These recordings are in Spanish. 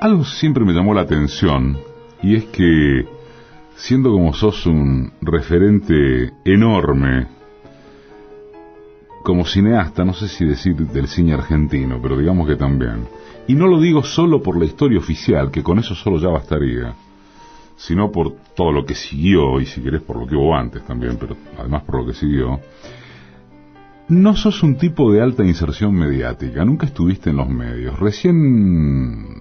Algo siempre me llamó la atención, y es que, siendo como sos un referente enorme como cineasta, no sé si decir del cine argentino, pero digamos que también, y no lo digo solo por la historia oficial, que con eso solo ya bastaría, sino por todo lo que siguió, y si querés por lo que hubo antes también, pero además por lo que siguió. No sos un tipo de alta inserción mediática, nunca estuviste en los medios. Recién,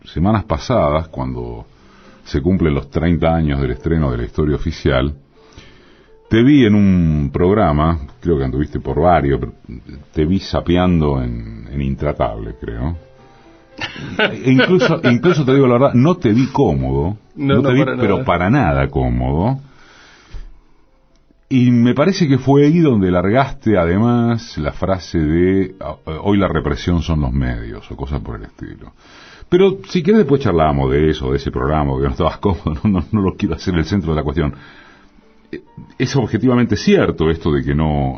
semanas pasadas, cuando se cumplen los 30 años del estreno de la historia oficial, te vi en un programa, creo que anduviste por varios, te vi sapeando en Intratable, creo. Incluso te digo la verdad, no te vi cómodo, no te vi, pero para nada cómodo. Y me parece que fue ahí donde largaste además la frase de hoy la represión son los medios, o cosas por el estilo. Pero si querés después charlamos de eso, de ese programa, que no estabas cómodo, no lo quiero hacer el centro de la cuestión. Es objetivamente cierto esto de que no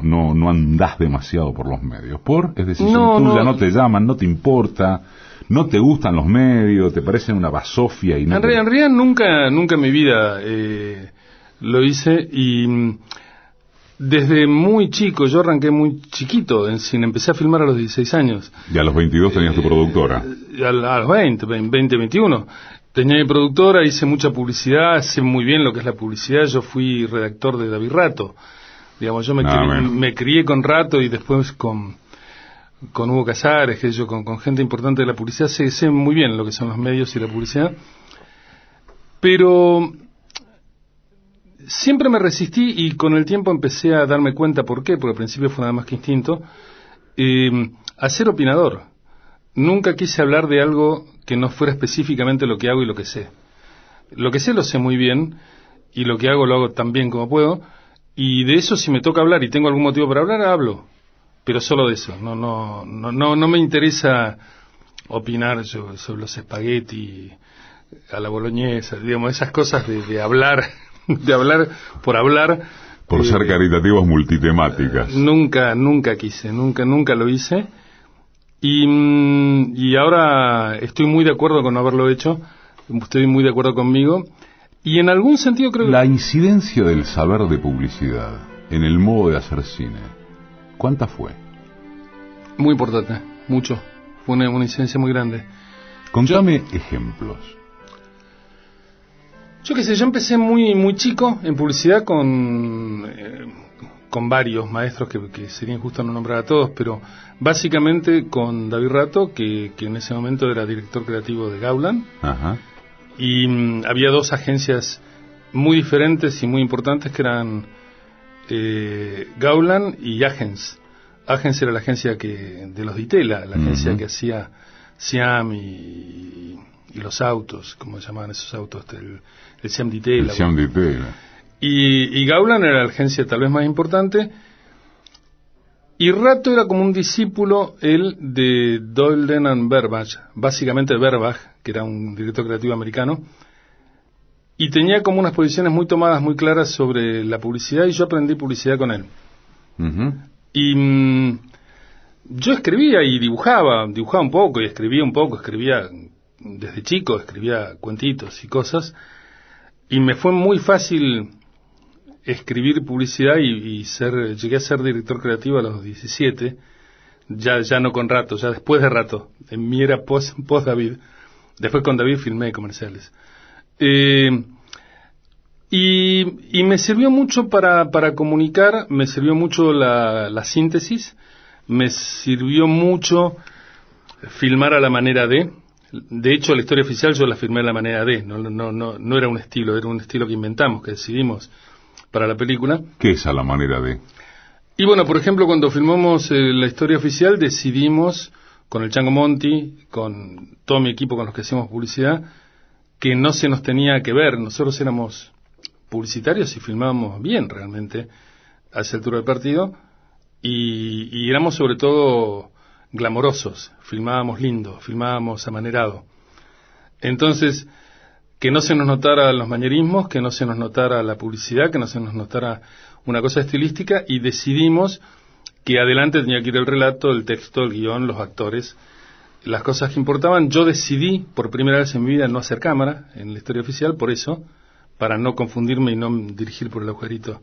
andás demasiado por los medios. Es decisión tuya, no te llaman, no te importa, no te gustan los medios, te parecen una basofia. Y no en realidad nunca en mi vida lo hice, y desde muy chico, yo arranqué muy chiquito en cine, empecé a filmar a los 16 años. Y a los 22 tenías tu productora. A los 20, 21. Tenía mi productora, hice mucha publicidad, sé muy bien lo que es la publicidad. Yo fui redactor de David Rato. Digamos, yo me crié con Rato y después con Hugo Casares, con gente importante de la publicidad. Sé muy bien lo que son los medios y la publicidad. Pero siempre me resistí, y con el tiempo empecé a darme cuenta por qué, porque al principio fue nada más que instinto, a ser opinador. Nunca quise hablar de algo que no fuera específicamente lo que hago y lo que sé. Lo que sé lo sé muy bien, y lo que hago lo hago tan bien como puedo, y de eso si me toca hablar y tengo algún motivo para hablar, hablo. Pero solo de eso. No me interesa opinar sobre los espagueti a la boloñesa, digamos, esas cosas de hablar, de hablar por hablar. Por ser caritativos multitemáticas. Nunca quise, nunca lo hice. Y ahora estoy muy de acuerdo con no haberlo hecho, estoy muy de acuerdo conmigo, y en algún sentido creo que... La incidencia del saber de publicidad en el modo de hacer cine, ¿cuánta fue? Muy importante, mucho, fue una incidencia muy grande. Contame ejemplos. Yo qué sé, yo empecé muy chico en publicidad con varios maestros que sería injusto no nombrar a todos, pero básicamente con David Rato, que en ese momento era director creativo de Gaulan. Ajá. Y había dos agencias muy diferentes y muy importantes que eran Gaulan y Agens. Agens era la agencia de los Ditela, la agencia que hacía Siam y los autos, ¿cómo se llamaban esos autos? El Siam Ditela. El Siam Ditela. Y Gaulan era la agencia tal vez más importante, y Rato era como un discípulo, él, de Dolden and Verbach, básicamente Verbach, que era un director creativo americano, y tenía como unas posiciones muy tomadas, muy claras sobre la publicidad, y yo aprendí publicidad con él. Y yo escribía y dibujaba un poco, y escribía un poco, escribía desde chico, escribía cuentitos y cosas, y me fue muy fácil escribir publicidad y llegué a ser director creativo a los 17, ya no con Rato, ya después de Rato, en mi era post David. Después con David filmé comerciales. Y me sirvió mucho para comunicar, me sirvió mucho la síntesis, me sirvió mucho filmar a la manera de. De hecho, la historia oficial yo la filmé a la manera de, no era un estilo, era un estilo que inventamos, que decidimos para la película. ¿Qué es a la manera de? Y bueno, por ejemplo, cuando filmamos la historia oficial, decidimos, con el Chango Monti, con todo mi equipo con los que hacemos publicidad, que no se nos tenía que ver. Nosotros éramos publicitarios y filmábamos bien realmente a esa altura del partido, y éramos sobre todo glamorosos, filmábamos lindo, filmábamos amanerado. Entonces, que no se nos notara los manierismos, que no se nos notara la publicidad, que no se nos notara una cosa estilística, y decidimos que adelante tenía que ir el relato, el texto, el guión, los actores, las cosas que importaban. Yo decidí por primera vez en mi vida no hacer cámara en la historia oficial, por eso, para no confundirme y no dirigir por el agujerito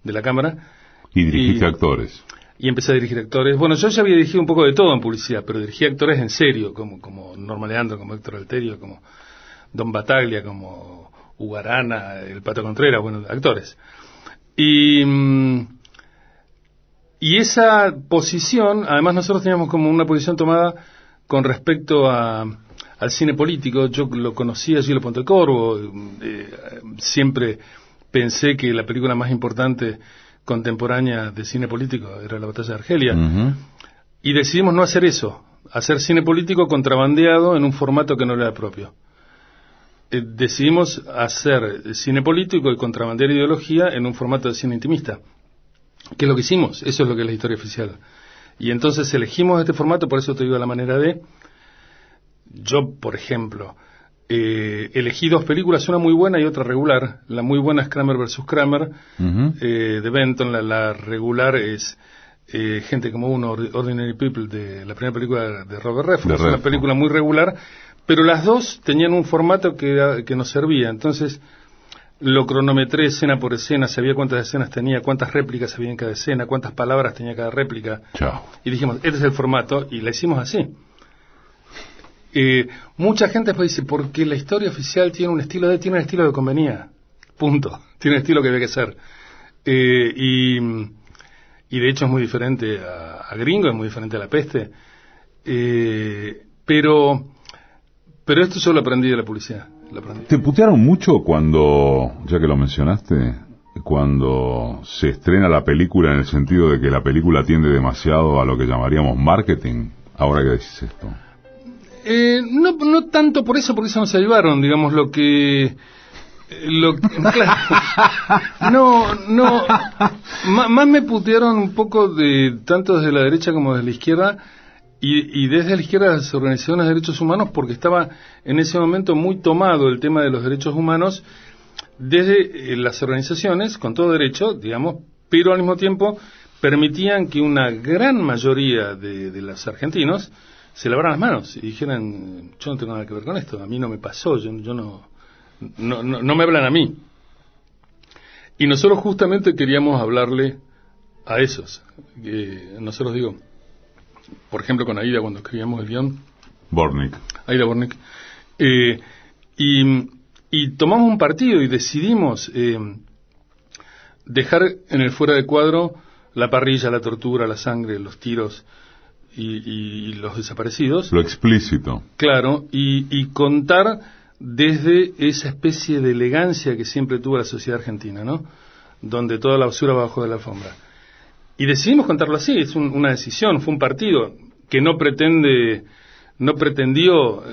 de la cámara. Y dirigiste actores. Y empecé a dirigir actores. Bueno, yo ya había dirigido un poco de todo en publicidad, pero dirigí actores en serio, como Norma Leandro, como Héctor Alterio, como Don Bataglia, como Ugarana, el Pato Contreras, bueno, actores. Y esa posición, además nosotros teníamos como una posición tomada con respecto al cine político. Yo lo conocía, Gillo Pontecorvo, siempre pensé que la película más importante contemporánea de cine político era La Batalla de Argelia, y decidimos no hacer eso, hacer cine político contrabandeado en un formato que no era propio. Decidimos hacer cine político y contrabandear ideología en un formato de cine intimista, que es lo que hicimos, eso es lo que es la historia oficial. Y entonces elegimos este formato, por eso te digo la manera de... Yo, por ejemplo, elegí dos películas, una muy buena y otra regular. La muy buena es Kramer vs. Kramer, de Benton. La regular es Gente como Uno, Ordinary People, de la primera película de Robert Redford. Es una película muy regular, pero las dos tenían un formato que nos servía. Entonces lo cronometré escena por escena, sabía cuántas escenas tenía, cuántas réplicas había en cada escena, cuántas palabras tenía cada réplica. Chao. Y dijimos, este es el formato, y la hicimos así. Mucha gente después dice, porque la historia oficial tiene un estilo que convenía, punto, tiene un estilo que había que ser, y de hecho es muy diferente a Gringo, es muy diferente a La Peste, pero esto yo lo aprendí de la publicidad. ¿Te putearon mucho cuando, ya que lo mencionaste, cuando se estrena la película, en el sentido de que la película tiende demasiado a lo que llamaríamos marketing? Ahora que decís esto. No tanto por eso, porque eso nos ayudaron, digamos, claro, no, más me putearon un poco tanto desde la derecha como desde la izquierda, y desde la izquierda las organizaciones de derechos humanos, porque estaba en ese momento muy tomado el tema de los derechos humanos desde las organizaciones, con todo derecho, digamos, pero al mismo tiempo permitían que una gran mayoría de los argentinos se lavaran las manos y dijeran, yo no tengo nada que ver con esto, a mí no me pasó, yo no me hablan a mí. Y nosotros justamente queríamos hablarle a esos. Nosotros digo, por ejemplo con Aida, cuando escribíamos el guión, Aida Bornik, y tomamos un partido y decidimos dejar en el fuera de cuadro la parrilla, la tortura, la sangre, los tiros y los desaparecidos. Lo explícito. Claro, y contar desde esa especie de elegancia que siempre tuvo la sociedad argentina, ¿no? Donde toda la basura va abajo de la alfombra. Y decidimos contarlo así, es una decisión, fue un partido que no pretendió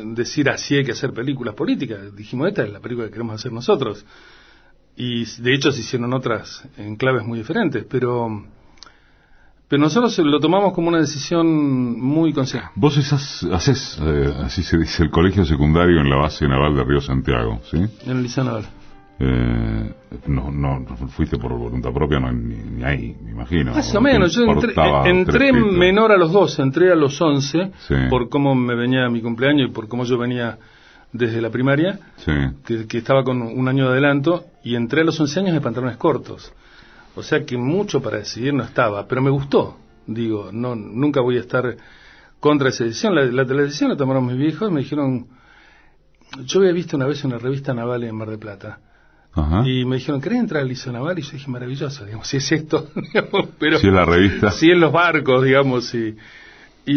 decir así hay que hacer películas políticas. Dijimos, esta es la película que queremos hacer nosotros. Y de hecho se hicieron otras en claves muy diferentes, pero nosotros lo tomamos como una decisión muy consciente. Vos haces, así se dice, el colegio secundario en la base naval de Río Santiago, ¿sí? En el Liceo Naval. No fuiste por voluntad propia, no, ni ahí, me imagino. Más o menos, yo entré menor a los 12, entré a los 11, sí, por cómo me venía mi cumpleaños y por cómo yo venía desde la primaria, sí, que estaba con un año de adelanto, y entré a los 11 años de pantalones cortos. O sea que mucho para decidir no estaba, pero me gustó. Digo, nunca voy a estar contra esa decisión. La decisión la tomaron mis viejos, me dijeron, yo había visto una vez una revista naval en Mar del Plata. Ajá. Y me dijeron, ¿querés entrar al Liceo Naval? Y yo dije, maravilloso, digamos, si es esto, digamos, pero si es la revista, si es los barcos, digamos, y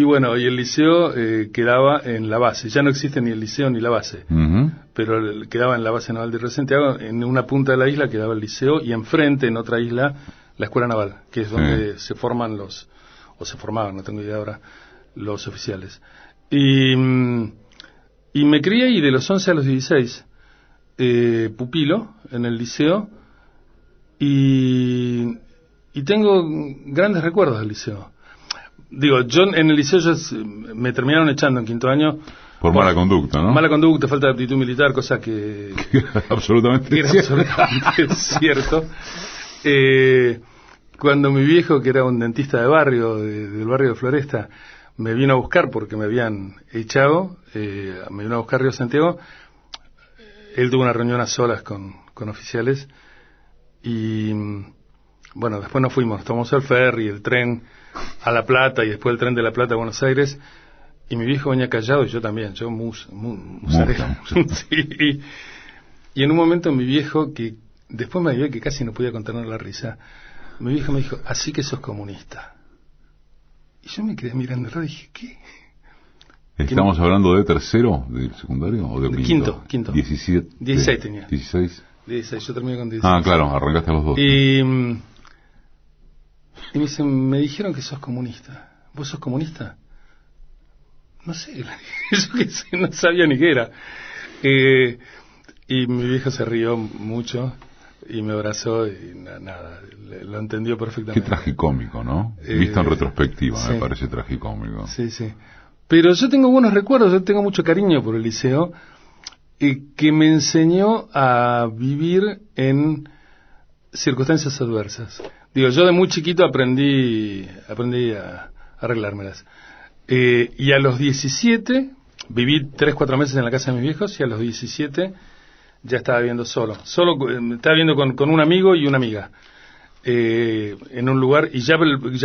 bueno, y el liceo quedaba en la base, ya no existe ni el liceo ni la base, pero quedaba en la base naval de Río Santiago, en una punta de la isla quedaba el liceo, y enfrente, en otra isla, la escuela naval, que es donde se forman se formaban, no tengo idea ahora, los oficiales. Y me crié ahí de los 11 a los 16, pupilo en el liceo, y tengo grandes recuerdos del liceo. Digo, yo en el liceo me terminaron echando en quinto año por mala conducta, ¿no? Mala conducta, falta de aptitud militar, cosa que absolutamente cierto. Cuando mi viejo, que era un dentista de barrio, del barrio de Floresta, me vino a buscar porque me habían echado, me vino a buscar Río Santiago. Él tuvo una reunión a solas con oficiales y bueno, después nos fuimos, tomamos el ferry, el tren a La Plata y después el tren de La Plata a Buenos Aires, y mi viejo venía callado y yo también, yo musarelo. Sí. Y en un momento mi viejo, que después me dio que casi no podía contener la risa, mi viejo me dijo, así que sos comunista. Y yo me quedé mirando y dije, ¿qué? ¿Estamos hablando de tercero, del secundario o de quinto? 17. 16 tenía. 16. 16, yo terminé con 16. Ah, claro, arrancaste a los 12. Y me dicen, me dijeron que sos comunista. ¿Vos sos comunista? No sé, yo qué sé, no sabía ni qué era. Y mi viejo se rió mucho y me abrazó y nada, lo entendió perfectamente. Qué tragicómico, ¿no? Visto en retrospectiva, sí. Me parece tragicómico. Sí, sí. Pero yo tengo buenos recuerdos, yo tengo mucho cariño por el liceo, que me enseñó a vivir en circunstancias adversas. Digo, yo de muy chiquito aprendí a arreglármelas. Y a los 17, viví 3-4 meses en la casa de mis viejos, y a los 17 ya estaba viviendo solo. Estaba viviendo con un amigo y una amiga. En un lugar, y ya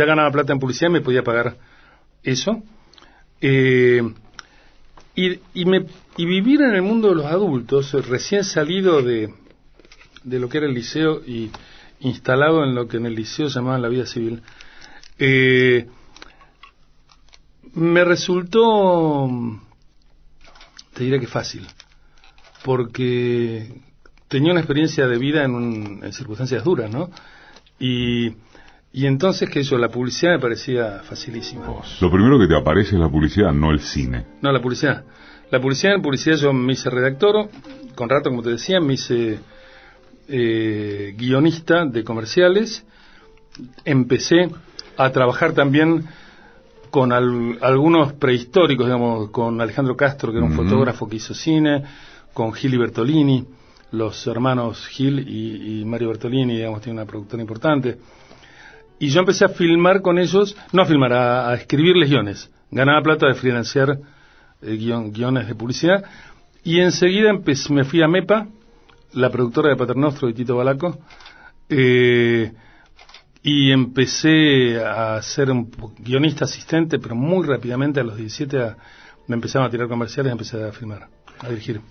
ganaba plata en publicidad y me podía pagar eso. Y vivir en el mundo de los adultos, recién salido de lo que era el liceo y instalado en lo que en el liceo llamaban la vida civil, me resultó, te diré que fácil, porque tenía una experiencia de vida en circunstancias duras, ¿no? Y entonces, la publicidad me parecía facilísima. Lo primero que te aparece es la publicidad, no el cine. No, la publicidad. En publicidad yo me hice redactor, con rato, como te decía, me hice guionista de comerciales. Empecé a trabajar también con algunos prehistóricos, digamos, con Alejandro Castro, que era un fotógrafo que hizo cine, con Gil y Bertolini, los hermanos Gil y Mario Bertolini, digamos, tiene una productora importante. Y yo empecé a filmar con ellos, no a filmar, a escribirles guiones. Ganaba plata de financiar guiones de publicidad. Y enseguida me fui a MEPA, la productora de Paternostro y Tito Balaco, y empecé a ser un guionista asistente, pero muy rápidamente a los 17 me empezaron a tirar comerciales y empecé a filmar, a dirigir.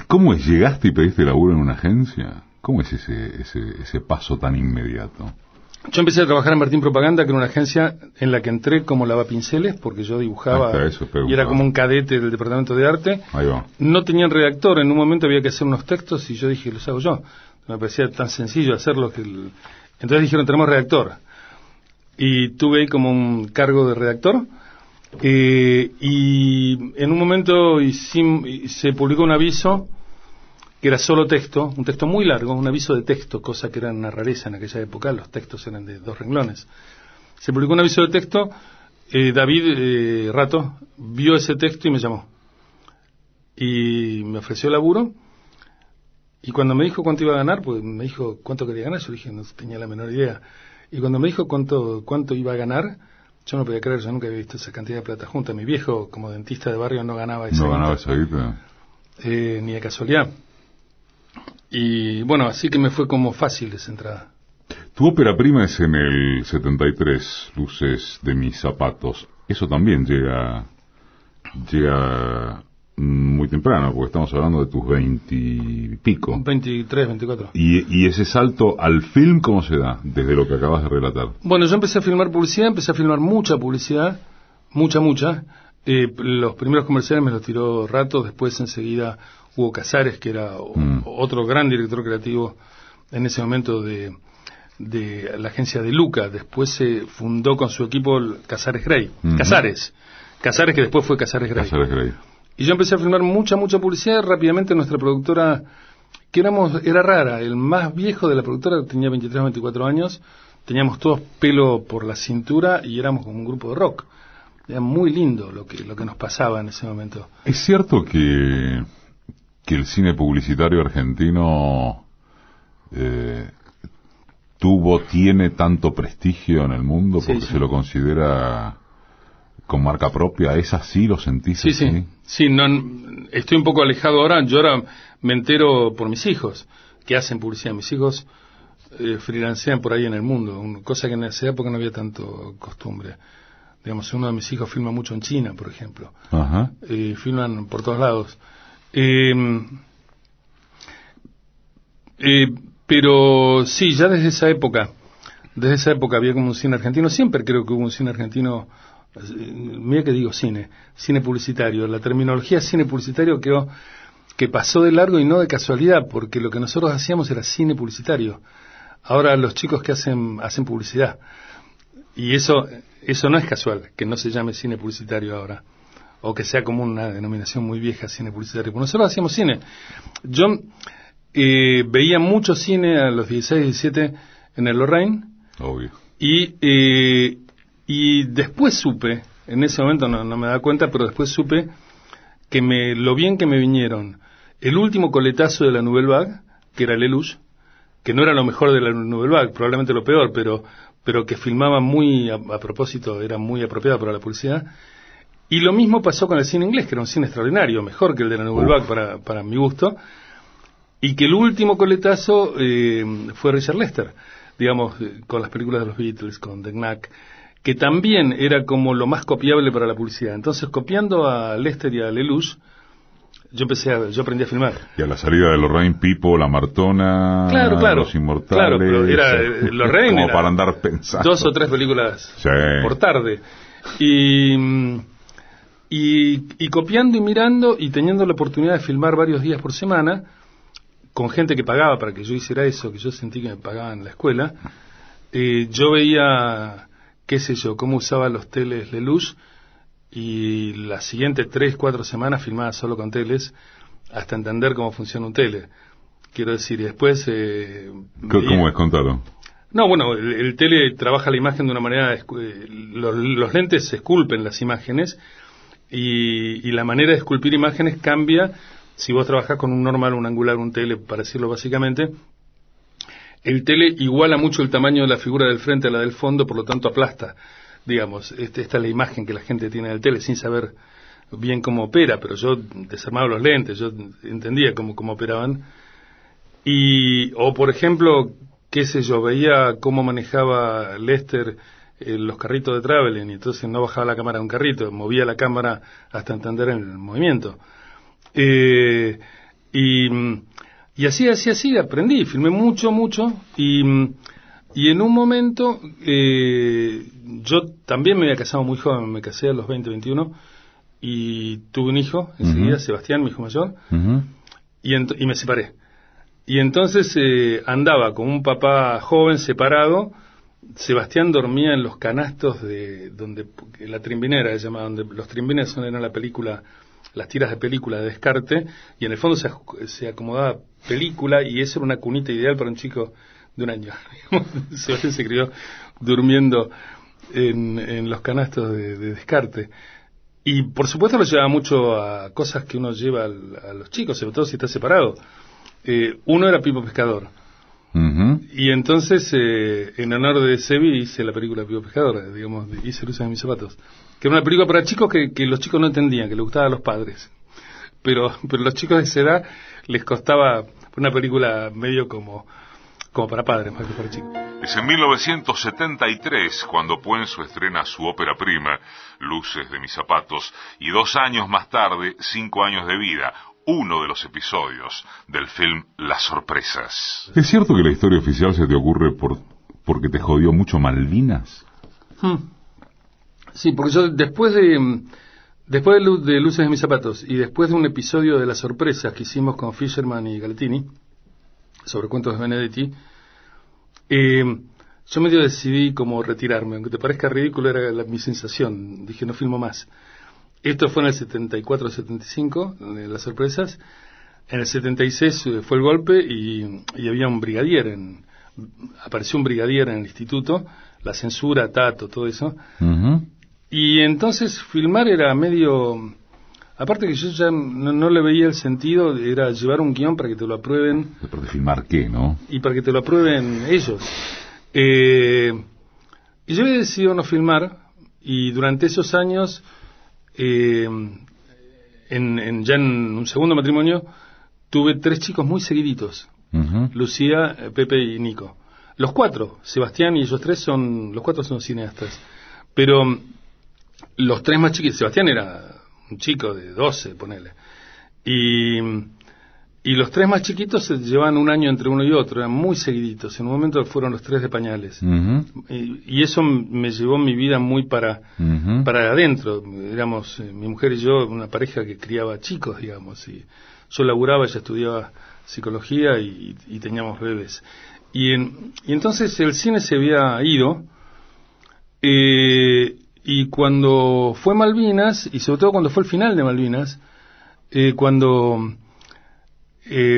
¿Cómo es? ¿Llegaste y pediste laburo en una agencia? ¿Cómo es ese paso tan inmediato? Yo empecé a trabajar en Martín Propaganda, que era una agencia en la que entré como lavapinceles, porque yo dibujaba y era como un cadete del departamento de arte. Ahí va. No tenían redactor, en un momento había que hacer unos textos y yo dije, los hago yo. Me parecía tan sencillo hacerlo que... Entonces dijeron, tenemos redactor. Y tuve ahí como un cargo de redactor. Y en un momento se publicó un aviso que era solo texto, un texto muy largo, un aviso de texto, cosa que era una rareza en aquella época, los textos eran de 2 renglones. Se publicó un aviso de texto, David Rato vio ese texto y me llamó. Y me ofreció laburo, y cuando me dijo cuánto iba a ganar, pues me dijo cuánto quería ganar, yo dije, no tenía la menor idea. Y cuando me dijo cuánto iba a ganar, yo no podía creer, yo nunca había visto esa cantidad de plata junta. Mi viejo, como dentista de barrio, no ganaba esa guita. Ni de casualidad. Y bueno, así que me fue como fácil esa entrada. Tu ópera prima es en el 73, Luces de mis zapatos. Eso también llega muy temprano, porque estamos hablando de tus 20 y pico. 23, 24. ¿Y ese salto al film cómo se da, desde lo que acabas de relatar? Bueno, yo empecé a filmar publicidad, empecé a filmar mucha publicidad, mucha. Los primeros comerciales me los tiró Rato, después enseguida Hugo Casares, que era otro gran director creativo en ese momento de la agencia de Luca. Después se fundó con su equipo Casares Grey. Casares, que después fue Casares Grey. Y yo empecé a filmar mucha publicidad. Rápidamente nuestra productora, que era rara, el más viejo de la productora tenía 23 o 24 años, teníamos todos pelo por la cintura y éramos como un grupo de rock. Era muy lindo lo que nos pasaba en ese momento. ¿Es cierto que el cine publicitario argentino tiene tanto prestigio en el mundo porque se lo considera con marca propia, ¿es así? ¿Lo sentís Sí, así? sí. Sí, no, estoy un poco alejado ahora. Yo ahora me entero por mis hijos, que hacen publicidad. Mis hijos freelancean por ahí en el mundo, cosa que en esa época no había tanto costumbre. Digamos, uno de mis hijos filma mucho en China, por ejemplo. Ajá. Filman por todos lados. Pero sí, ya desde esa época había como un cine argentino. Siempre creo que hubo un cine argentino. Mira que digo cine publicitario. La terminología cine publicitario creo que pasó de largo y no de casualidad, porque lo que nosotros hacíamos era cine publicitario. Ahora los chicos que hacen publicidad. Y eso no es casual, que no se llame cine publicitario ahora, o que sea como una denominación muy vieja, cine publicitario. Porque nosotros hacíamos cine. Yo veía mucho cine a los 16, 17 en el Lorraine. Obvio. Y después supe, en ese momento no me daba cuenta, pero después supe que lo bien que me vinieron el último coletazo de la Nouvelle Vague, que era Lelouch, que no era lo mejor de la Nouvelle Vague, probablemente lo peor, pero que filmaba muy a propósito, era muy apropiado para la publicidad. Y lo mismo pasó con el cine inglés, que era un cine extraordinario, mejor que el de la Nouvelle Vague para mi gusto, y que el último coletazo fue Richard Lester, digamos, con las películas de los Beatles, con The Knack, que también era como lo más copiable para la publicidad. Entonces, copiando a Lester y a Lelouch, yo aprendí a filmar. Y a la salida de Lorraine, Pipo, La Martona, claro, Los Inmortales... Claro, pero era Lorraine, como era para andar pensando. 2 o 3 películas Sí. por tarde. Y copiando y mirando y teniendo la oportunidad de filmar varios días por semana, con gente que pagaba para que yo hiciera eso, que yo sentí que me pagaban en la escuela, yo veía, qué sé yo, cómo usaba los teles Lelouch, y las siguientes 3, 4 semanas filmaba solo con teles, hasta entender cómo funciona un tele. Quiero decir, y después... ¿Cómo es? Contalo. No, bueno, el tele trabaja la imagen de una manera... los lentes esculpen las imágenes, y la manera de esculpir imágenes cambia si vos trabajás con un normal, un angular, un tele, para decirlo básicamente. El tele iguala mucho el tamaño de la figura del frente a la del fondo, por lo tanto aplasta. Digamos, esta es la imagen que la gente tiene del tele sin saber bien cómo opera, pero yo desarmaba los lentes, yo entendía cómo operaban. O por ejemplo, qué sé yo, veía cómo manejaba Lester los carritos de traveling, y entonces no bajaba la cámara de un carrito, movía la cámara hasta entender el movimiento. Y así aprendí, filmé mucho, y en un momento yo también me había casado muy joven, me casé a los 20, 21, y tuve un hijo enseguida, Sebastián, mi hijo mayor, y me separé. Y entonces andaba con un papá joven separado. Sebastián dormía en los canastos de donde la trimbinera se llamaba, donde los trimbines eran las tiras de película de descarte, y en el fondo se acomodaba película, y eso era una cunita ideal para un chico de 1 año. Sebastián se crió durmiendo en los canastos de descarte. Y por supuesto lo llevaba mucho a cosas que uno lleva a los chicos, sobre todo si está separado. Uno era Pipo Pescador. Y entonces, en honor de Sebi, hice la película Pipo Pescador, digamos, hice Luces de mis zapatos. Que era una película para chicos que los chicos no entendían, que les gustaba a los padres. Pero los chicos de esa edad les costaba una película medio como para padres, más que para chicos. Es en 1973 cuando Puenzo estrena su ópera prima, Luces de mis zapatos, y 2 años más tarde, 5 años de vida, uno de los episodios del film Las Sorpresas. ¿Es cierto que la historia oficial se te ocurre porque te jodió mucho Malvinas? Sí, porque yo después de Luces de mis zapatos y después de un episodio de Las Sorpresas que hicimos con Fisherman y Galatini sobre cuentos de Benedetti, yo medio decidí como retirarme, aunque te parezca ridículo, era mi sensación. Dije, no filmo más. Esto fue en el 74-75, Las Sorpresas. En el 76 fue el golpe y había un brigadier, apareció un brigadier en el instituto, la censura, Tato, todo eso. Y entonces filmar era medio... Aparte que yo ya no le veía el sentido, era llevar un guión para que te lo aprueben. ¿Pero de filmar qué, no? Y para que te lo aprueben ellos. Y yo había decidido no filmar, Y durante esos años, ya en un segundo matrimonio, tuve 3 chicos muy seguiditos. Lucía, Pepe y Nico. Los 4, Sebastián y ellos 3 los 4 son cineastas. Pero los 3 más chiquitos, Sebastián era un chico de 12, ponele. Y los 3 más chiquitos se llevaban un año entre uno y otro, eran muy seguiditos. En un momento fueron los 3 de pañales. Y eso me llevó mi vida muy para adentro. Éramos, mi mujer y yo, una pareja que criaba chicos, digamos. Y yo laburaba, ella estudiaba psicología y teníamos bebés. Y entonces el cine se había ido. Y cuando fue Malvinas, y sobre todo cuando fue el final de Malvinas, cuando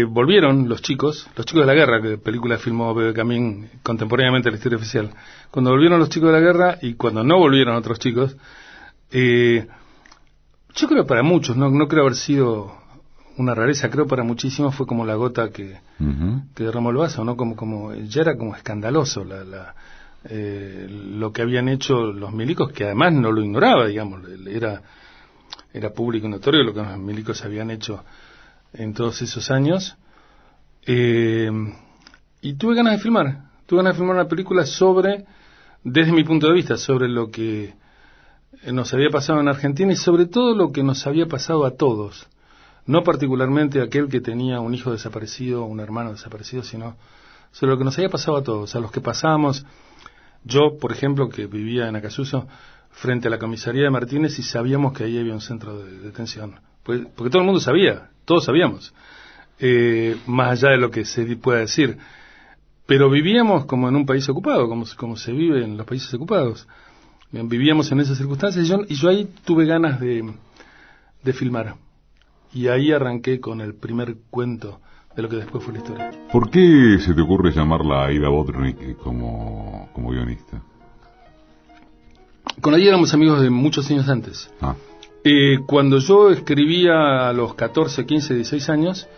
volvieron los chicos de la guerra, que película filmó Bebe Camín contemporáneamente a la historia oficial, cuando volvieron los chicos de la guerra y cuando no volvieron otros chicos, yo creo para muchos, no creo haber sido una rareza, creo para muchísimos fue como la gota que derramó el vaso, ¿no? Como ya era como escandaloso lo que habían hecho los milicos, que además no lo ignoraba, digamos, era público y notorio lo que los milicos habían hecho en todos esos años. Y tuve ganas de filmar una película desde mi punto de vista, sobre lo que nos había pasado en Argentina y sobre todo lo que nos había pasado a todos. No particularmente a aquel que tenía un hijo desaparecido, un hermano desaparecido, sino sobre lo que nos había pasado a todos, a los que pasábamos. Yo, por ejemplo, que vivía en Acasuso, frente a la comisaría de Martínez, y sabíamos que ahí había un centro de detención. Porque todo el mundo sabía, todos sabíamos, más allá de lo que se pueda decir. Pero vivíamos como en un país ocupado, como se vive en los países ocupados. Vivíamos en esas circunstancias y yo ahí tuve ganas de filmar. Y ahí arranqué con el primer cuento de lo que después fue la historia. ¿Por qué se te ocurre llamarla a Aida Bodronic como guionista? Con Aida éramos amigos de muchos años antes. Cuando yo escribía a los 14, 15, 16 años,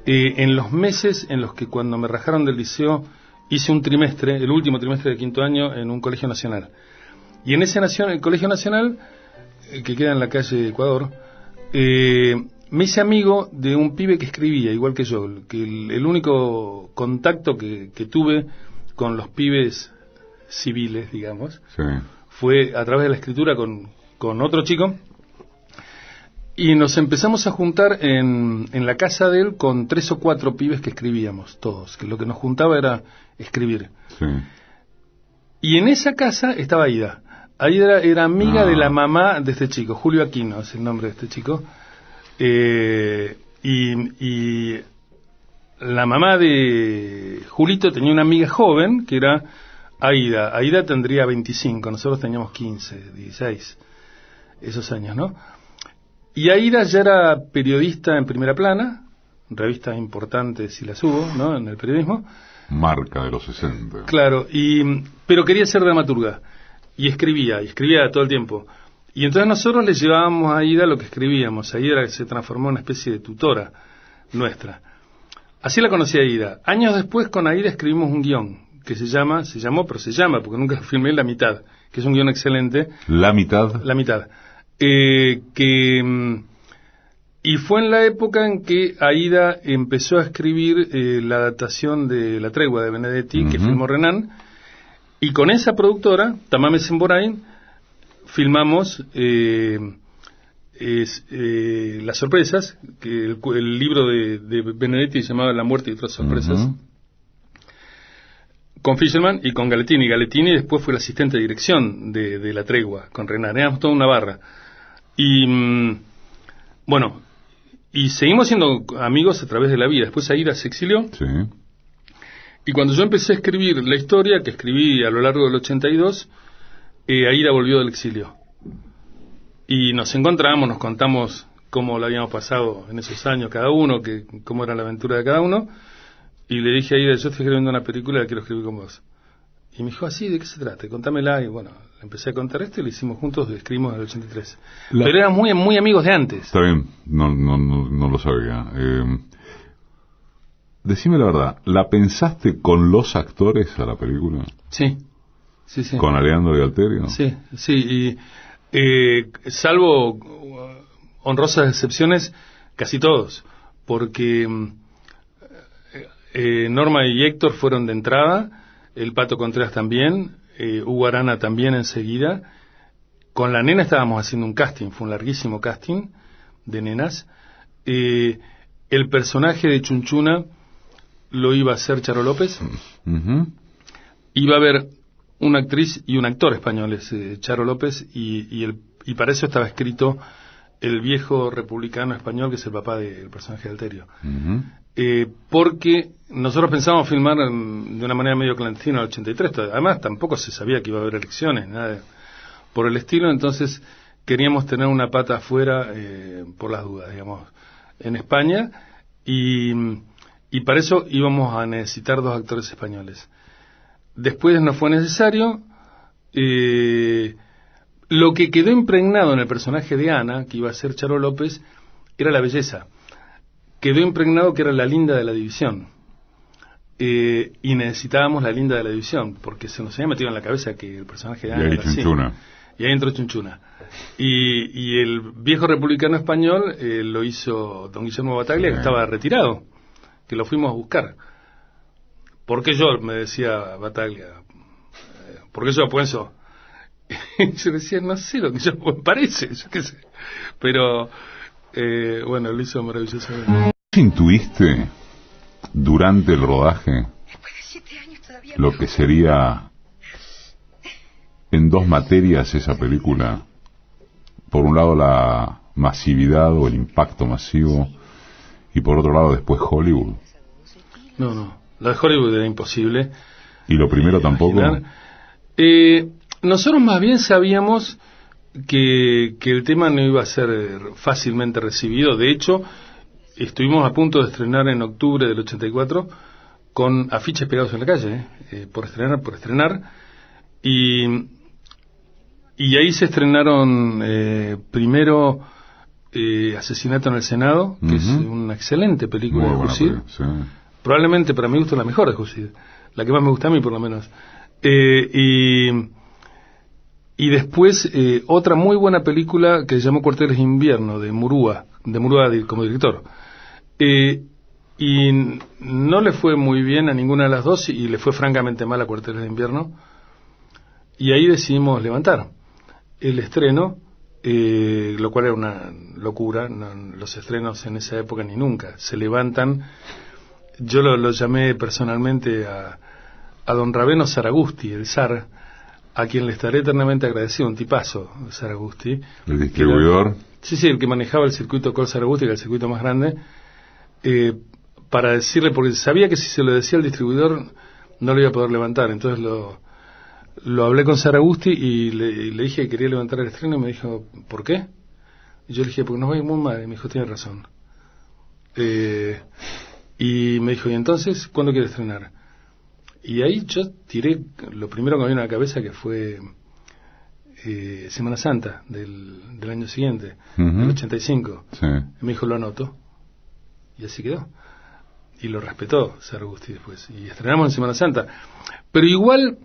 en los meses en los que cuando me rajaron del liceo hice un trimestre, el último trimestre de quinto año, en un colegio nacional. Y en ese el colegio nacional, que queda en la calle Ecuador, me hice amigo de un pibe que escribía, igual que yo, que el único contacto que tuve con los pibes civiles, digamos, fue a través de la escritura con otro chico, y nos empezamos a juntar en la casa de él con 3 o 4 pibes que escribíamos, todos, que lo que nos juntaba era escribir. Y en esa casa estaba Aida. Aida era amiga de la mamá de este chico, Julio Aquino es el nombre de este chico. Y la mamá de Julito tenía una amiga joven que era Aida. Aida tendría 25, nosotros teníamos 15, 16, esos años, ¿no? Y Aida ya era periodista en Primera Plana, revistas importantes si las hubo, ¿no? En el periodismo. Marca de los 60. Claro, pero quería ser dramaturga y escribía todo el tiempo. Y entonces nosotros le llevábamos a Aida lo que escribíamos. Aida se transformó en una especie de tutora nuestra. Así la conocí a Aida. Años después con Aida escribimos un guión que se llama, porque nunca lo filmé, La Mitad, que es un guión excelente. ¿La mitad? La Mitad. Y fue en la época en que Aida empezó a escribir la adaptación de La Tregua de Benedetti, que filmó Renan, y con esa productora, Tamame Semborain, filmamos Las Sorpresas, que el libro de Benedetti se llamaba La Muerte y otras sorpresas, con Fisherman y con Galetini. Galetini después fue el asistente de dirección de La Tregua, con Renan. Éramos toda una barra. Y bueno, y seguimos siendo amigos a través de la vida. Después Aida se exilió. Y cuando yo empecé a escribir la historia, que escribí a lo largo del 82, Aida volvió del exilio. Y nos encontramos, nos contamos cómo lo habíamos pasado en esos años cada uno, cómo era la aventura de cada uno. Y le dije a Aida, yo estoy escribiendo una película y la quiero escribir con vos. Y me dijo, ¿así? ¿De qué se trata? Contámela. Y bueno, le empecé a contar esto y lo hicimos juntos, lo escribimos en el 83. Pero eran muy, muy amigos de antes. Está bien, no lo sabía. Decime la verdad, ¿la pensaste con los actores a la película? Sí. sí, sí. ¿Con Aleandro y Alterio? Sí, sí, y salvo honrosas excepciones, casi todos, porque Norma y Héctor fueron de entrada, el Pato Contreras también, Hugo Arana también enseguida. Con la nena estábamos haciendo un casting, fue un larguísimo casting de nenas. El personaje de Chunchuna lo iba a hacer Charo López. Uh-huh. Iba a haber una actriz y un actor españoles, Charo López, y para eso estaba escrito el viejo republicano español, que es el papá del personaje de Alterio. Uh-huh. Porque nosotros pensábamos filmar de una manera medio clandestina en el 83, además tampoco se sabía que iba a haber elecciones, nada por el estilo, entonces queríamos tener una pata afuera por las dudas, digamos, en España, y para eso íbamos a necesitar 2 actores españoles. Después no fue necesario. Lo que quedó impregnado en el personaje de Ana, que iba a ser Charo López, era la belleza. Quedó impregnado que era la linda de la división. Y necesitábamos la linda de la división, porque se nos había metido en la cabeza que el personaje de Ana era así. Y ahí entró Chunchuna. Y el viejo republicano español lo hizo don Guillermo Bataglia, que estaba retirado, que lo fuimos a buscar. ¿Por qué yo? Me decía Bataglia. ¿Por qué yo pienso? Y yo decía, no sé lo que yo me parece, yo qué sé. Pero, bueno, lo hizo maravillosamente. ¿Intuiste durante el rodaje lo que sería en 2 materias esa película? Por un lado la masividad o el impacto masivo, y por otro lado después Hollywood. No, la de Hollywood era imposible. ¿Y lo primero tampoco? Nosotros más bien sabíamos que el tema no iba a ser fácilmente recibido. De hecho, estuvimos a punto de estrenar en octubre del 84 con afiches pegados en la calle, por estrenar, y ahí se estrenaron primero Asesinato en el Senado, que es una excelente película de Jusid. Sí. Probablemente para mi gusto la mejor de Jusid, la que más me gusta a mí por lo menos. Y después otra muy buena película que se llamó Cuarteles de Invierno, de Murúa como director. Y no le fue muy bien a ninguna de las dos, y le fue francamente mal a Cuarteles de Invierno. Y ahí decidimos levantar el estreno, lo cual era una locura. Los estrenos en esa época ni nunca se levantan. Yo lo llamé personalmente a don Raveno Saragusti, el zar, a quien le estaré eternamente agradecido, un tipazo, Saragusti. ¿El distribuidor? Sí, el que manejaba el circuito Col Saragusti, que era el circuito más grande, para decirle, porque sabía que si se lo decía al distribuidor no lo iba a poder levantar. Entonces lo hablé con Saragusti y le dije que quería levantar el estreno, y me dijo, ¿por qué? Y yo le dije, porque nos va a ir muy mal. Y me dijo, tiene razón. Y me dijo, ¿y entonces cuándo quiere estrenar? Y ahí yo tiré lo primero que me vino a la cabeza, que fue Semana Santa del año siguiente, del 85. Sí. Y me dijo, lo anoto. Y así quedó. Y lo respetó Saragusti después. Y estrenamos en Semana Santa. Pero igual,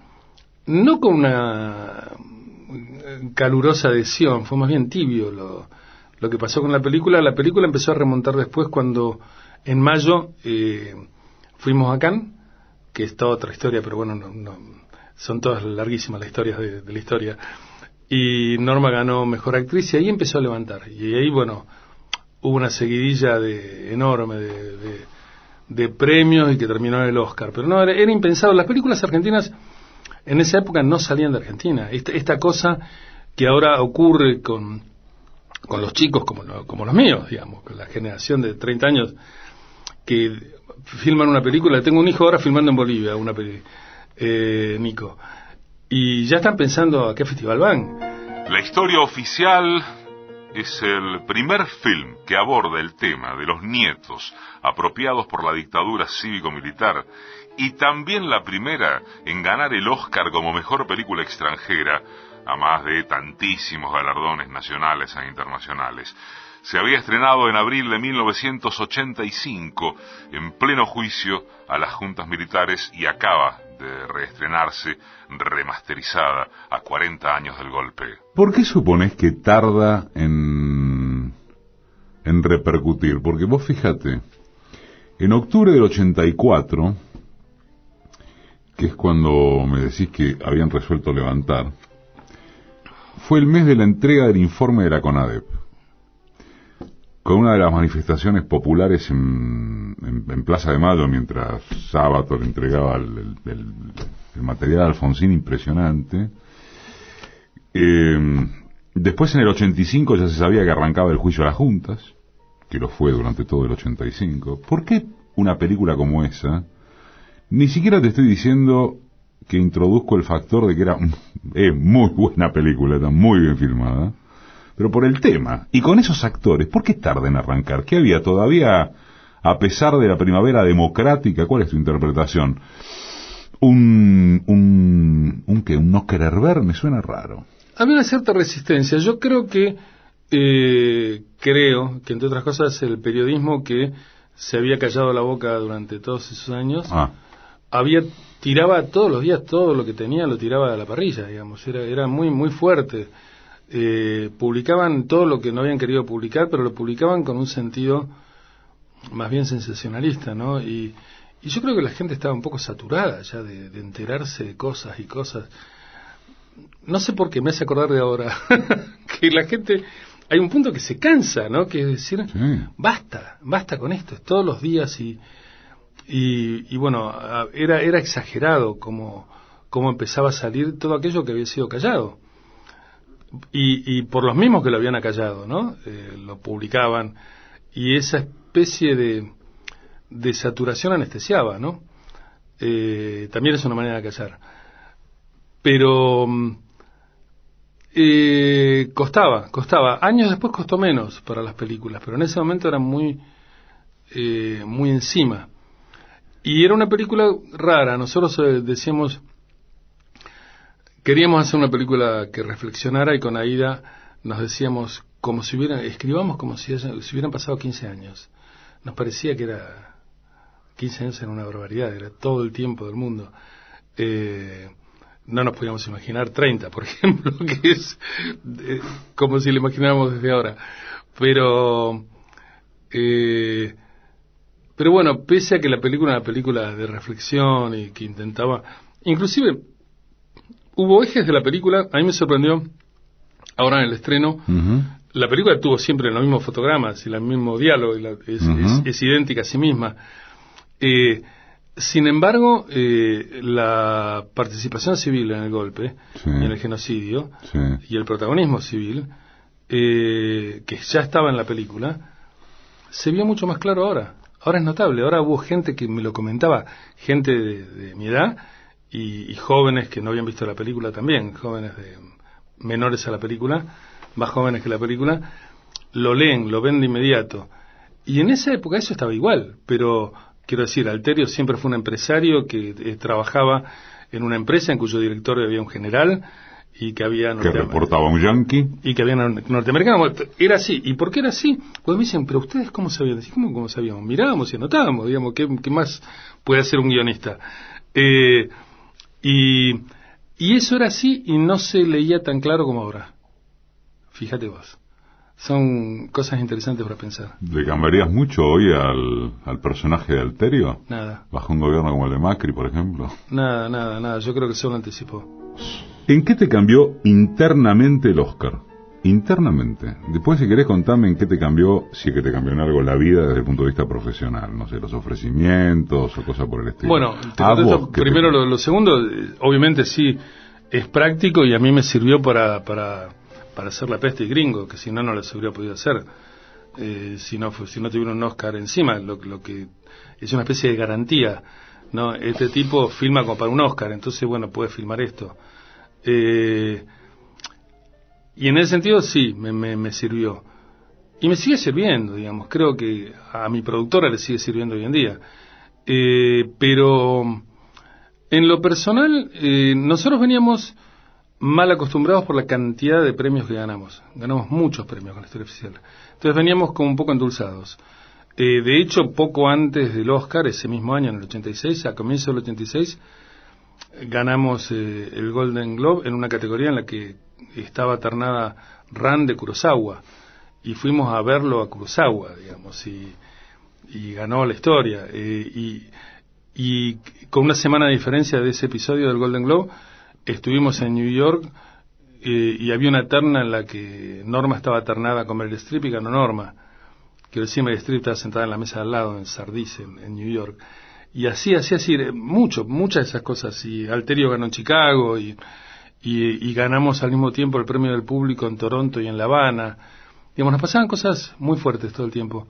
no con una calurosa adhesión, fue más bien tibio lo que pasó con la película. La película empezó a remontar después cuando en mayo fuimos a Cannes, que es toda otra historia, pero bueno, no, son todas larguísimas las historias de la historia. Y Norma ganó Mejor Actriz, y ahí empezó a levantar. Y ahí, bueno, hubo una seguidilla enorme de premios, y que terminó en el Oscar. Pero no, era impensado. Las películas argentinas en esa época no salían de Argentina. Esta cosa que ahora ocurre con los chicos como los míos, digamos, con la generación de 30 años, que filman una película. Tengo un hijo ahora filmando en Bolivia una película, Nico, y ya están pensando a qué festival van. La historia oficial es el primer film que aborda el tema de los nietos apropiados por la dictadura cívico-militar, y también la primera en ganar el Oscar como mejor película extranjera, a más de tantísimos galardones nacionales e internacionales. Se había estrenado en abril de 1985, en pleno juicio a las juntas militares, y acaba de reestrenarse remasterizada a 40 años del golpe. ¿Por qué suponés que tarda en repercutir? Porque vos fíjate, en octubre del 84, que es cuando me decís que habían resuelto levantar, fue el mes de la entrega del informe de la CONADEP, con una de las manifestaciones populares en Plaza de Mayo, mientras Sábato le entregaba el material a Alfonsín, impresionante. Después, en el 85, ya se sabía que arrancaba el juicio a las juntas, que lo fue durante todo el 85. ¿Por qué una película como esa? Ni siquiera te estoy diciendo que introduzco el factor de que era muy buena película, está muy bien filmada, pero por el tema, y con esos actores, ¿por qué tarda en arrancar? ¿Qué había todavía, a pesar de la primavera democrática? ¿Cuál es tu interpretación? ¿Un no querer ver? Me suena raro. Había una cierta resistencia. Yo creo que, entre otras cosas, el periodismo que se había callado la boca durante todos esos años, tiraba todos los días todo lo que tenía, lo tiraba a la parrilla, digamos. Era muy, muy fuerte. Publicaban todo lo que no habían querido publicar, pero lo publicaban con un sentido más bien sensacionalista, ¿no? Y yo creo que la gente estaba un poco saturada ya de enterarse de cosas y cosas. No sé por qué me hace acordar de ahora que la gente, hay un punto que se cansa, ¿no? Que es decir, sí, basta con esto, es todos los días y bueno, era exagerado como empezaba a salir todo aquello que había sido callado. Y por los mismos que lo habían acallado, ¿no? Lo publicaban, y esa especie de saturación anestesiaba, ¿no? También es una manera de callar. Pero costaba. Años después costó menos para las películas, pero en ese momento era muy encima. Y era una película rara. Nosotros decíamos, queríamos hacer una película que reflexionara, y con Aida nos decíamos, escribamos como si hubieran pasado 15 años. Nos parecía que 15 años era una barbaridad, era todo el tiempo del mundo. No nos podíamos imaginar 30, por ejemplo, que es como si lo imagináramos desde ahora. Pero bueno, pese a que la película era una película de reflexión y que intentaba, inclusive hubo ejes de la película, a mí me sorprendió ahora en el estreno. Uh-huh. La película tuvo siempre los mismos fotogramas y el mismo diálogo, es idéntica a sí misma. Sin embargo, la participación civil en el golpe, sí, en el genocidio, sí, y el protagonismo civil, que ya estaba en la película, se vio mucho más claro ahora. Ahora es notable. Ahora hubo gente que me lo comentaba, gente de mi edad y jóvenes que no habían visto la película también, jóvenes menores a la película, más jóvenes que la película, lo leen, lo ven de inmediato. Y en esa época eso estaba igual, pero quiero decir, Alterio siempre fue un empresario que trabajaba en una empresa en cuyo directorio había un general y que había... que reportaba un yanqui. Y que había norteamericanos. Era así. ¿Y por qué era así? Pues me dicen, pero ustedes ¿cómo sabían? ¿Cómo sabíamos? Mirábamos y anotábamos, digamos, ¿qué más puede hacer un guionista? Y eso era así y no se leía tan claro como ahora. Fíjate vos. Son cosas interesantes para pensar. ¿Le cambiarías mucho hoy al personaje de Alterio? Nada. ¿Bajo un gobierno como el de Macri, por ejemplo? Nada. Yo creo que solo anticipó. ¿En qué te cambió internamente el Oscar? Internamente. Después, si querés, contame en qué te cambió, si es que te cambió en algo la vida desde el punto de vista profesional. No sé, los ofrecimientos o cosas por el estilo. Bueno, te contesto primero lo segundo. Obviamente sí, es práctico y a mí me sirvió para hacer La peste y Gringo, que si no las hubiera podido hacer. Si no tuviera un Oscar encima, lo que es una especie de garantía, ¿no? Este tipo filma como para un Oscar, entonces bueno, puede filmar esto. Y en ese sentido sí, me sirvió. Y me sigue sirviendo, digamos. Creo que a mi productora le sigue sirviendo hoy en día. Pero en lo personal, nosotros veníamos mal acostumbrados por la cantidad de premios que ganamos. Ganamos muchos premios con la historia oficial. Entonces veníamos como un poco endulzados. De hecho, poco antes del Oscar, ese mismo año, en el 86, a comienzo del 86, ganamos el Golden Globe en una categoría en la que estaba ternada Ran de Kurosawa. Y fuimos a verlo a Kurosawa, digamos, y ganó la historia. Y con una semana de diferencia de ese episodio del Golden Globe, estuvimos en New York y había una terna en la que Norma estaba ternada con Meryl Streep y ganó Norma. Quiero decir, Meryl Streep estaba sentada en la mesa de al lado, en Sardis, en New York. Y así, muchas de esas cosas. Y Alterio ganó en Chicago y ganamos al mismo tiempo el premio del público en Toronto y en La Habana. Digamos, nos pasaban cosas muy fuertes todo el tiempo.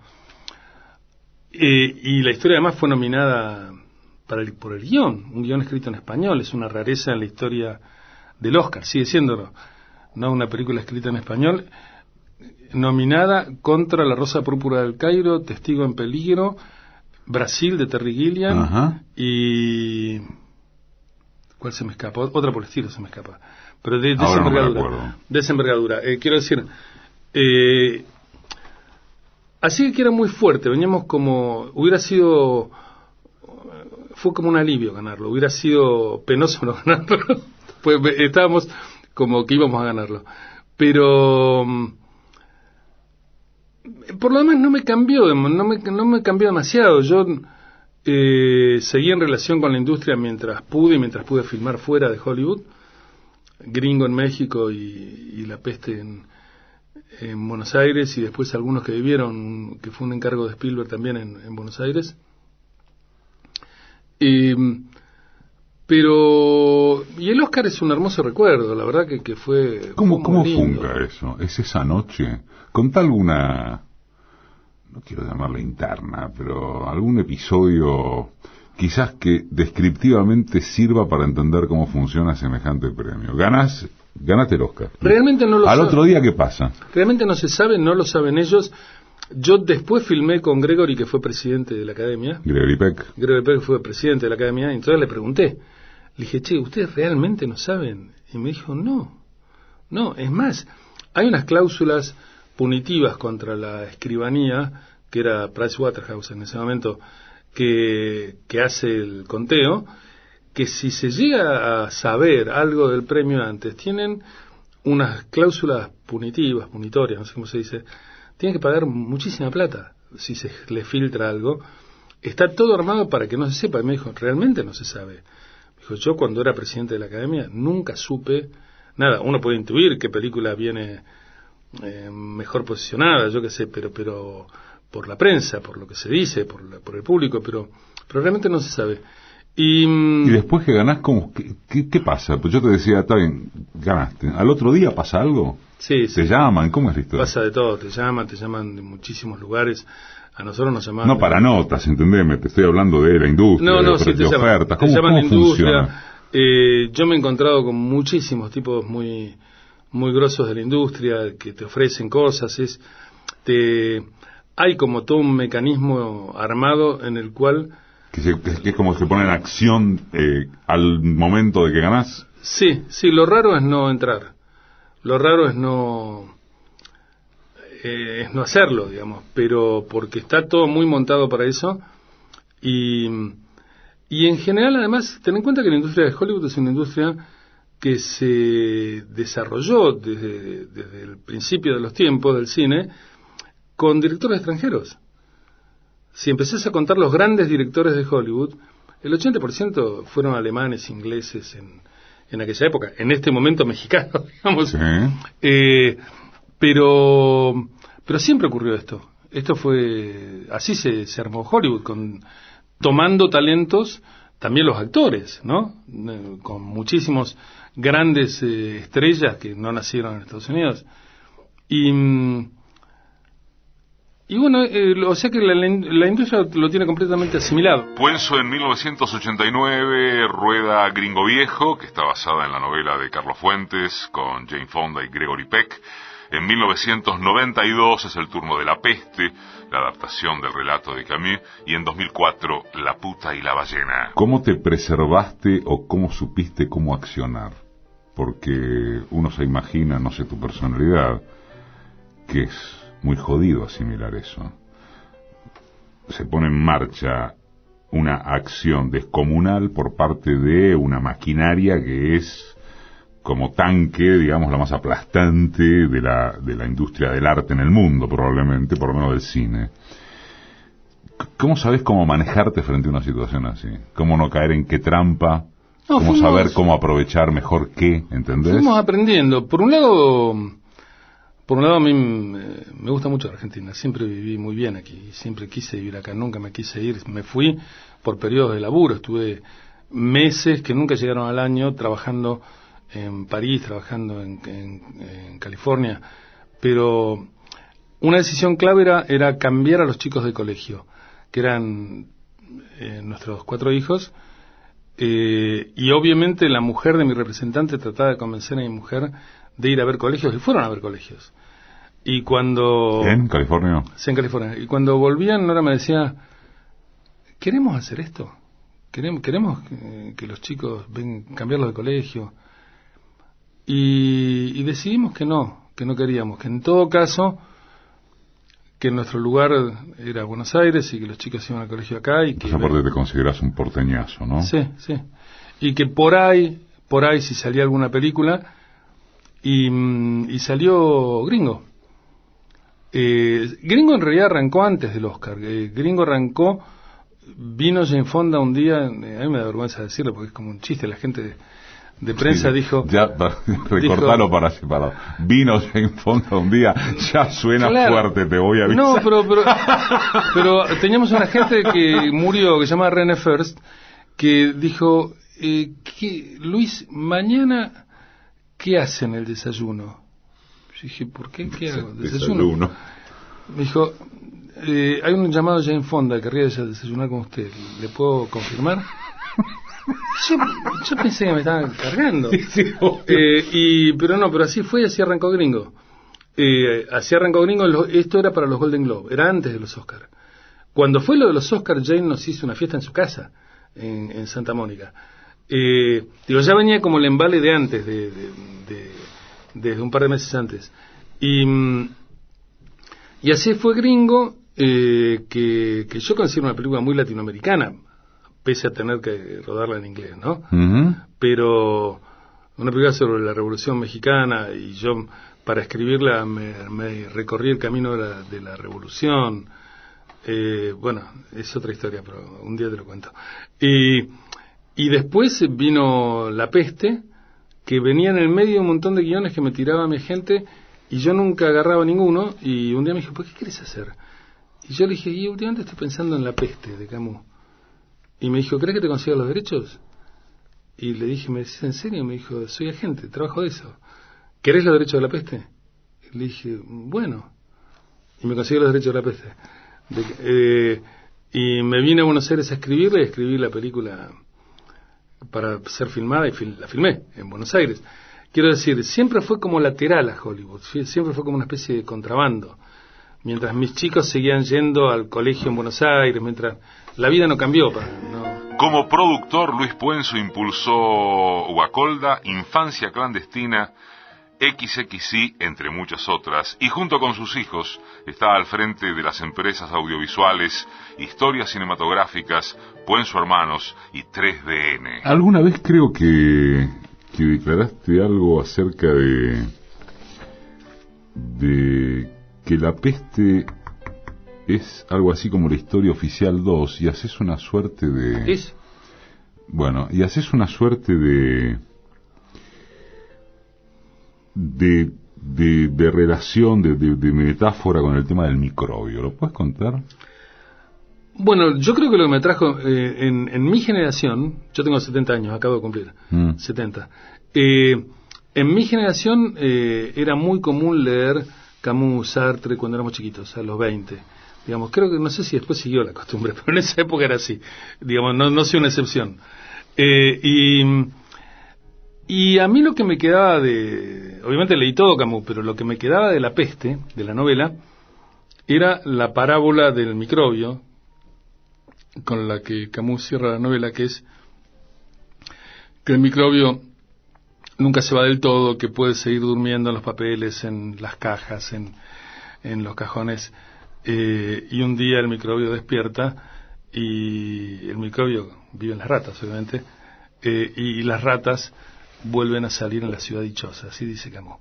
Y la historia además fue nominada por el guión, un guión escrito en español. Es una rareza en la historia del Oscar, sigue siéndolo, no una película escrita en español, nominada contra La Rosa Púrpura del Cairo, Testigo en Peligro, Brasil de Terry Gilliam. Ajá. Y ¿cuál se me escapa? Otra por el estilo se me escapa, pero de Ahora esa no me envergadura, acuerdo. de esa envergadura. Quiero decir, así que era muy fuerte. Veníamos como, fue como un alivio ganarlo. Hubiera sido penoso no ganarlo. Pues estábamos como que íbamos a ganarlo. Pero por lo demás no me cambió demasiado. Yo seguí en relación con la industria mientras pude filmar fuera de Hollywood, Gringo en México y La Peste en Buenos Aires, y después algunos que vivieron, que fue un encargo de Spielberg también en Buenos Aires. Pero y el Oscar es un hermoso recuerdo, la verdad que fue. ¿Cómo lindo. funga eso? ¿Es esa noche? Contá alguna, no quiero llamarla interna, pero algún episodio quizás que descriptivamente sirva para entender cómo funciona semejante premio. Ganaste el Oscar. Realmente no lo Al sabe. otro día, ¿qué pasa? Realmente no se sabe, no lo saben ellos. Yo después filmé con Gregory, que fue presidente de la Academia. Gregory Peck. Gregory Peck fue presidente de la Academia, y entonces le pregunté. Le dije, che, ¿ustedes realmente no saben? Y me dijo, no, es más, hay unas cláusulas punitivas contra la escribanía, que era Pricewaterhouse en ese momento, que hace el conteo, que si se llega a saber algo del premio antes, tienen unas cláusulas punitorias, no sé cómo se dice, tienen que pagar muchísima plata si se le filtra algo. Está todo armado para que no se sepa. Y me dijo, realmente no se sabe. Me dijo, yo cuando era presidente de la Academia nunca supe nada. Uno puede intuir qué película viene mejor posicionada, yo qué sé, pero por la prensa, por lo que se dice, por el público, pero realmente no se sabe. Y después que ganás, ¿qué pasa? Pues yo te decía, está bien, ganaste. ¿Al otro día pasa algo? Sí. ¿Te llaman? ¿Cómo es la historia? Pasa de todo, te llaman de muchísimos lugares. A nosotros nos llaman... No para notas, entendeme, te estoy hablando de la industria, de ofertas. ¿Cómo funciona? Yo me he encontrado con muchísimos tipos muy grosos de la industria que te ofrecen cosas. Hay como todo un mecanismo armado en el cual... Que es como que se pone en acción al momento de que ganás. Sí, lo raro es no entrar. Lo raro es no hacerlo, digamos, pero porque está todo muy montado para eso. Y en general, además, ten en cuenta que la industria de Hollywood es una industria que se desarrolló desde el principio de los tiempos del cine con directores extranjeros. Si empezás a contar los grandes directores de Hollywood, el 80% fueron alemanes, ingleses en aquella época, en este momento mexicanos, digamos. Sí. Pero siempre ocurrió esto. Esto fue, así se armó Hollywood, tomando talentos, también los actores, ¿no? Con muchísimos grandes estrellas que no nacieron en Estados Unidos. Y bueno, o sea que la industria lo tiene completamente asimilado. Puenzo en 1989 rueda Gringo Viejo, que está basada en la novela de Carlos Fuentes, con Jane Fonda y Gregory Peck. En 1992 es el turno de La Peste, la adaptación del relato de Camus, y en 2004 La Puta y la Ballena. ¿Cómo te preservaste o cómo supiste cómo accionar? porque uno se imagina, no sé tu personalidad, que es muy jodido asimilar eso. Se pone en marcha una acción descomunal por parte de una maquinaria que es como tanque, digamos, la más aplastante de la industria del arte en el mundo, probablemente, por lo menos del cine. ¿Cómo sabes cómo manejarte frente a una situación así? ¿Cómo no caer en qué trampa? No, ¿Cómo saber cómo aprovechar mejor qué? ¿Entendés? Fuimos aprendiendo. Por un lado a mí me gusta mucho Argentina. Siempre viví muy bien aquí. Siempre quise vivir acá. Nunca me quise ir. Me fui por periodos de laburo. Estuve meses que nunca llegaron al año trabajando en París, trabajando en California. Pero una decisión clave era cambiar a los chicos de colegio, que eran nuestros 4 hijos. Y obviamente la mujer de mi representante trataba de convencer a mi mujer de ir a ver colegios, y fueron a ver colegios. Y cuando... ¿En California? Sí, en California. Y cuando volvían, Nora me decía, ¿queremos hacer esto? ¿Queremos que los chicos cambiarlos de colegio? Y decidimos que no queríamos, que en todo caso, que nuestro lugar era Buenos Aires y que los chicos iban al colegio acá. Y entonces aparte te consideras un porteñazo, ¿no? Sí. Y que por ahí si salía alguna película, y salió Gringo. Gringo en realidad arrancó antes del Oscar. Gringo arrancó, vino Jane Fonda un día, a mí me da vergüenza decirlo porque es como un chiste, la gente de prensa dijo... Ya, recortalo para separado. Vino Jane Fonda un día, ya suena fuerte, te voy a avisar. No, pero teníamos una gente que murió, que se llama René First, que dijo, Luis, mañana, ¿qué hacen el desayuno? Yo dije, ¿por qué? ¿Qué hago? ¿Desayuno? Me dijo, hay un llamado Jane Fonda, querría desayunar con usted, ¿le puedo confirmar? Yo pensé que me estaban cargando. Pero así fue y así arrancó Gringo. Esto era para los Golden Globe, era antes de los Oscar. Cuando fue lo de los Oscar, Jane nos hizo una fiesta en su casa, en Santa Mónica. Ya venía como el embale de antes, desde un par de meses antes. Y así fue Gringo, que yo considero una película muy latinoamericana, pese a tener que rodarla en inglés, ¿no? Uh-huh. Pero una película sobre la Revolución Mexicana, y yo para escribirla me recorrí el camino de la Revolución. Bueno, es otra historia, pero un día te lo cuento. Y después vino La Peste, que venía en el medio de un montón de guiones que me tiraba mi gente, y yo nunca agarraba ninguno, y un día me dijo, ¿por qué querés hacer? Y yo le dije, y últimamente estoy pensando en La Peste, de Camus. Y me dijo, ¿crees que te consiga los derechos? Y le dije, ¿me decís en serio? Me dijo, soy agente, trabajo de eso. ¿Querés los derechos de La Peste? Y le dije, bueno. Y me consiguió los derechos de La Peste. Y me vine a Buenos Aires a escribirla, y escribí la película para ser filmada, y la filmé en Buenos Aires. Quiero decir, siempre fue como lateral a Hollywood, siempre fue como una especie de contrabando. Mientras mis chicos seguían yendo al colegio en Buenos Aires, mientras la vida no cambió. Como productor, Luis Puenzo impulsó Guacolda, Infancia Clandestina, XXI, entre muchas otras, y junto con sus hijos está al frente de las empresas audiovisuales, Historias Cinematográficas, Puenzo Hermanos y 3DN. Alguna vez creo que declaraste algo acerca de que La Peste es algo así como la Historia Oficial 2, y haces una suerte de... ¿Es? Bueno, y haces una suerte de relación, de metáfora con el tema del microbio. ¿Lo puedes contar? Bueno, yo creo que lo que me trajo en mi generación, yo tengo 70 años, acabo de cumplir 70. En mi generación era muy común leer Camus, Sartre cuando éramos chiquitos, a los 20. Digamos, creo que no sé si después siguió la costumbre, pero en esa época era así. Digamos, no soy una excepción. Y a mí lo que me quedaba obviamente leí todo Camus, pero lo que me quedaba de La Peste, de la novela, era la parábola del microbio, con la que Camus cierra la novela, que es que el microbio nunca se va del todo, que puede seguir durmiendo en los papeles, en las cajas, en los cajones, y un día el microbio despierta, y el microbio vive en las ratas, obviamente, y las ratas vuelven a salir en la ciudad dichosa, así dice Camus.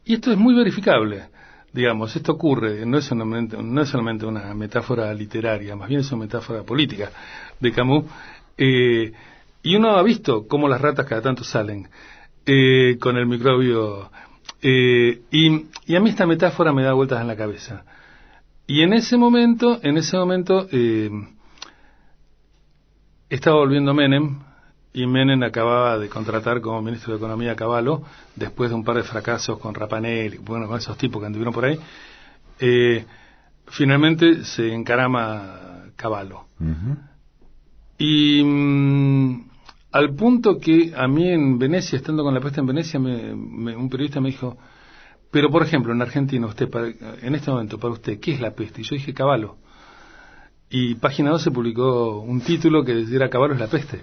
Y esto es muy verificable, digamos, esto ocurre, no es solamente una metáfora literaria, más bien es una metáfora política de Camus, y uno ha visto cómo las ratas cada tanto salen con el microbio, y a mí esta metáfora me da vueltas en la cabeza. Y en ese momento estaba volviendo Menem, y Menem acababa de contratar como ministro de Economía a Cavallo, después de un par de fracasos con Rapanel, bueno, con esos tipos que anduvieron por ahí. Finalmente se encarama Cavallo. Uh-huh. Y al punto que a mí en Venecia, estando con la peste en Venecia, un periodista me dijo, pero por ejemplo, en Argentina, en este momento, para usted, ¿qué es la peste? Y yo dije, Cavallo. Y Página 12 publicó un título que era Cavallo es la peste.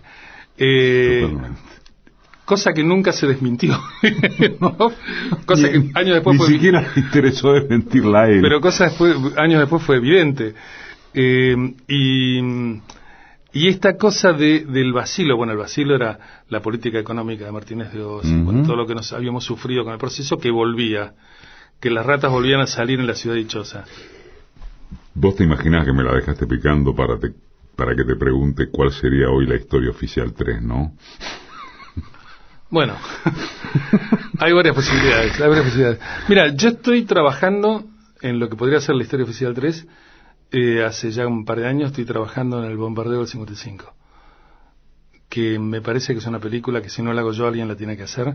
Cosa que nunca se desmintió. ¿No? Cosa que años después ni siquiera le interesó desmentirla a él. Pero años después fue evidente. Y esta cosa del vacilo, bueno, el vacilo era la política económica de Martínez de Oz, uh-huh. Bueno, todo lo que nos habíamos sufrido con el proceso, que las ratas volvían a salir en la ciudad dichosa. Vos te imaginás que me la dejaste picando para que te pregunte cuál sería hoy la historia oficial 3, ¿no? Bueno, hay varias posibilidades. Mira, yo estoy trabajando en lo que podría ser la historia oficial 3. Hace ya un par de años estoy trabajando en El bombardeo del 55, que me parece que es una película que si no la hago yo alguien la tiene que hacer,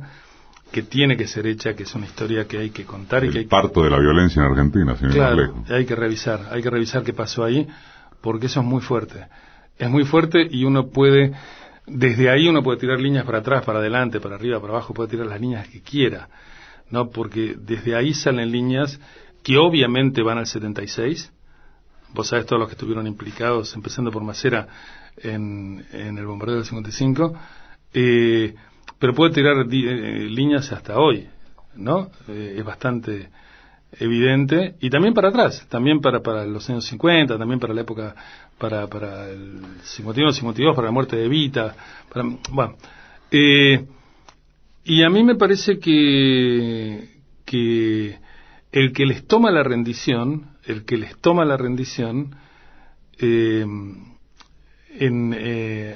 que tiene que ser hecha, que es una historia que hay que contar. El parto de la violencia en Argentina, señor. Claro, hay que revisar qué pasó ahí, porque eso es muy fuerte. Es muy fuerte y desde ahí uno puede tirar líneas para atrás, para adelante, para arriba, para abajo, puede tirar las líneas que quiera, ¿no? Porque desde ahí salen líneas que obviamente van al 76. Vos sabés todos los que estuvieron implicados, empezando por Macera en el bombardeo del 55, pero puede tirar líneas hasta hoy, ¿no? Es bastante evidente, y también para atrás, también para los años 50, también para la época, para el 51, 52, para la muerte de Evita, bueno, y a mí me parece que el que les toma la rendición,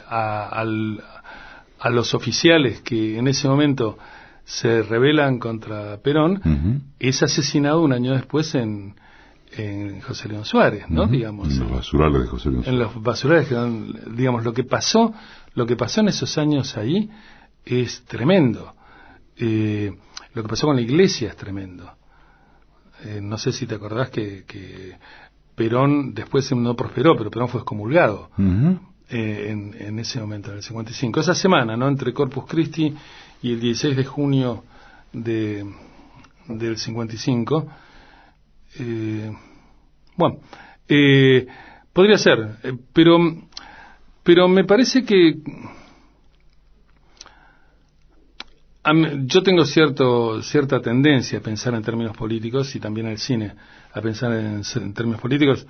a los oficiales que en ese momento se rebelan contra Perón, uh-huh. Es asesinado un año después en José León Suárez, ¿no? Uh-huh. Digamos, en los basurales de José León Suárez. En los basurales, digamos, lo que pasó en esos años ahí es tremendo. Lo que pasó con la iglesia es tremendo. No sé si te acordás que Perón después no prosperó, pero Perón fue excomulgado. Uh-huh. En ese momento, en el 55. Esa semana, ¿no? Entre Corpus Christi y el 16 de junio del 55. Bueno, podría ser, pero me parece que yo tengo cierta tendencia a pensar en términos políticos, y también el cine a pensar en términos políticos.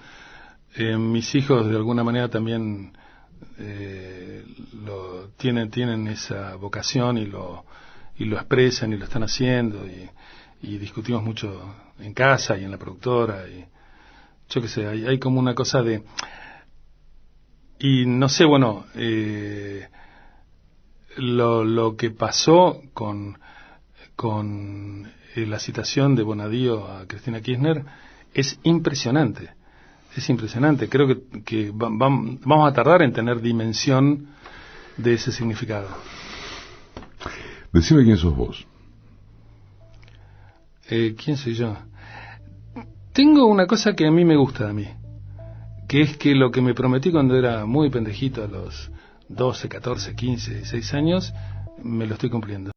Mis hijos de alguna manera también tienen esa vocación y lo expresan y lo están haciendo, y discutimos mucho en casa y en la productora, y yo qué sé, hay como una cosa y no sé, bueno, lo que pasó con la citación de Bonadío a Cristina Kirchner es impresionante. Creo que vamos a tardar en tener dimensión de ese significado. Decime quién sos vos. ¿Quién soy yo? Tengo una cosa que a mí me gusta de mí, que es que lo que me prometí cuando era muy pendejito, a los 12, 14, 15, 16 años, me lo estoy cumpliendo.